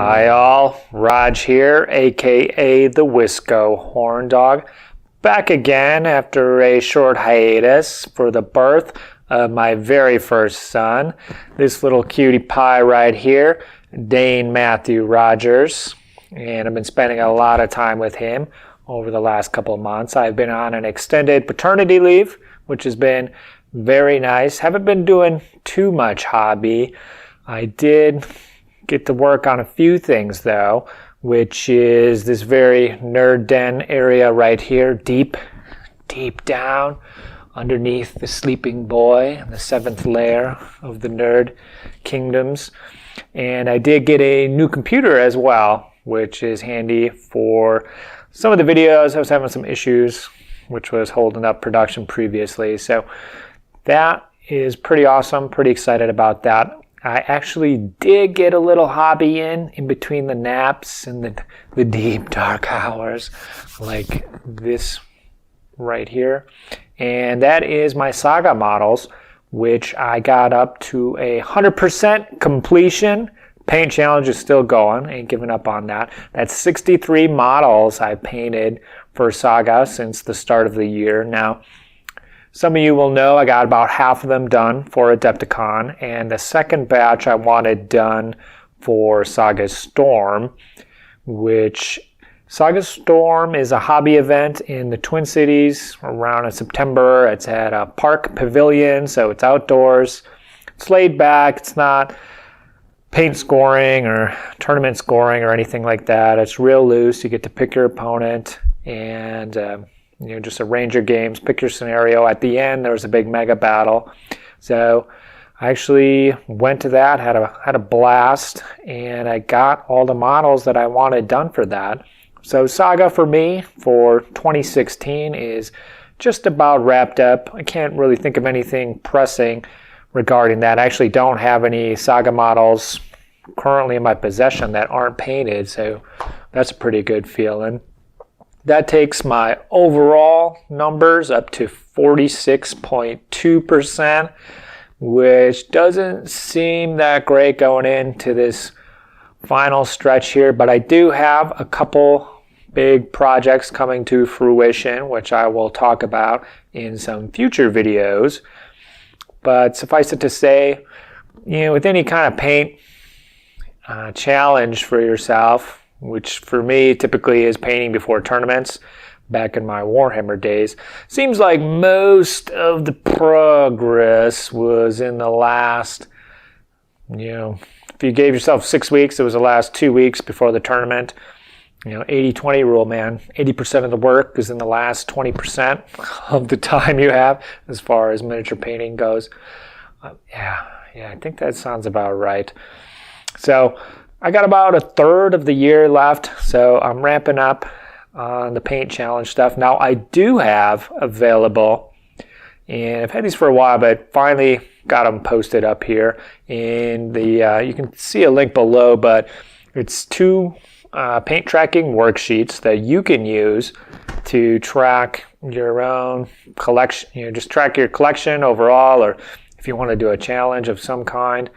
Hi all, Raj here, aka the Wisco Horn Dog, back again after a short hiatus for the birth of my very first son, this little cutie pie right here, Dane Matthew Rogers, and I've been spending a lot of time with him over the last couple of months. I've been on an extended paternity leave, which has been very nice. Haven't been doing too much hobby. I did get to work on a few things though, which is this very nerd den area right here, deep down underneath the sleeping boy, the seventh layer of the nerd kingdoms. And I did get a new computer as well, which is handy for some of the videos. I was having some issues, which was holding up production previously. So that is pretty awesome, pretty excited about that. I actually did get a little hobby in between the naps and the deep dark hours, like this right here. And that is my Saga models, which I got up to 100% completion. Paint challenge is still going, ain't giving up on that. That's 63 models I painted for Saga since the start of the year. Now, some of you will know I got about half of them done for Adepticon, and the second batch I wanted done for Saga Storm, which Saga Storm is a hobby event in the Twin Cities around in September. It's at a park pavilion, so it's outdoors. It's laid back. It's not paint scoring or tournament scoring or anything like that. It's real loose. You get to pick your opponent and just arrange your games, pick your scenario. At the end, there was a big mega battle. So I actually went to that, had a blast, and I got all the models that I wanted done for that. So Saga for me for 2016 is just about wrapped up. I can't really think of anything pressing regarding that. I actually don't have any Saga models currently in my possession that aren't painted, so that's a pretty good feeling. That takes my overall numbers up to 46.2%, which doesn't seem that great going into this final stretch here, but I do have a couple big projects coming to fruition, which I will talk about in some future videos. But suffice it to say, with any kind of paint challenge for yourself, which for me typically is painting before tournaments back in my Warhammer days, seems like most of the progress was in the last, if you gave yourself 6 weeks, it was the last 2 weeks before the tournament. 80-20 rule, man. 80% of the work is in the last 20% of the time you have as far as miniature painting goes. Yeah, I think that sounds about right. So I got about a third of the year left, so I'm ramping up on the paint challenge stuff. Now I do have available, and I've had these for a while, but finally got them posted up here in the, you can see a link below, but it's two paint tracking worksheets that you can use to track your own collection, just track your collection overall, or if you want to do a challenge of some kind.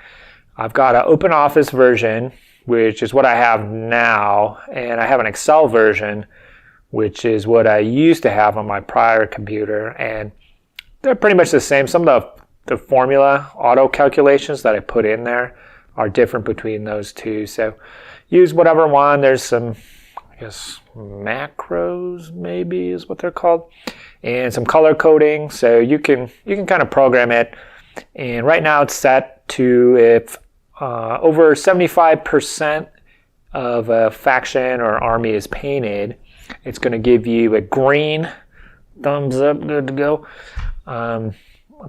I've got an open office version, which is what I have now, and I have an Excel version, which is what I used to have on my prior computer, and they're pretty much the same. Some of the formula auto calculations that I put in there are different between those two, so use whatever one. There's some, I guess, macros maybe is what they're called, and some color coding, so you can kind of program it. And right now it's set to if over 75% of a faction or army is painted, it's going to give you a green thumbs up, good to go. I'm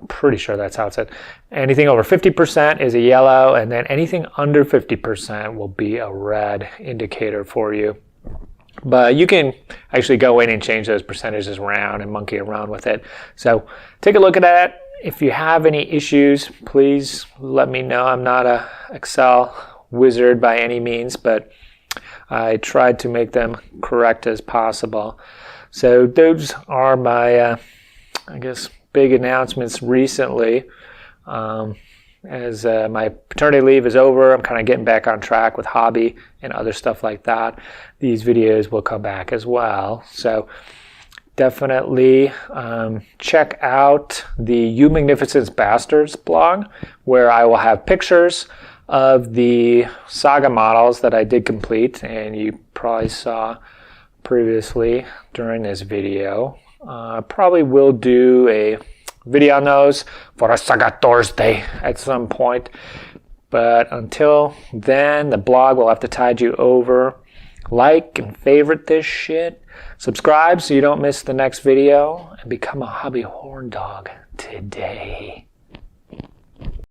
pretty sure that's how it's said. Anything over 50% is a yellow, and then anything under 50% will be a red indicator for you. But you can actually go in and change those percentages around and monkey around with it. So take a look at that. If you have any issues, please let me know. I'm not an Excel wizard by any means, but I tried to make them correct as possible. So those are my, big announcements recently. as my paternity leave is over. I'm kind of getting back on track with hobby and other stuff like that. These videos will come back as well. So definitely check out the You Magnificent Bastards blog, where I will have pictures of the saga models that I did complete, and you probably saw previously during this video. Probably will do a video on those for a Saga Thursday at some point. But until then, the blog will have to tide you over. Like and favorite this shit. Subscribe so you don't miss the next video. And become a hobby horn dog today.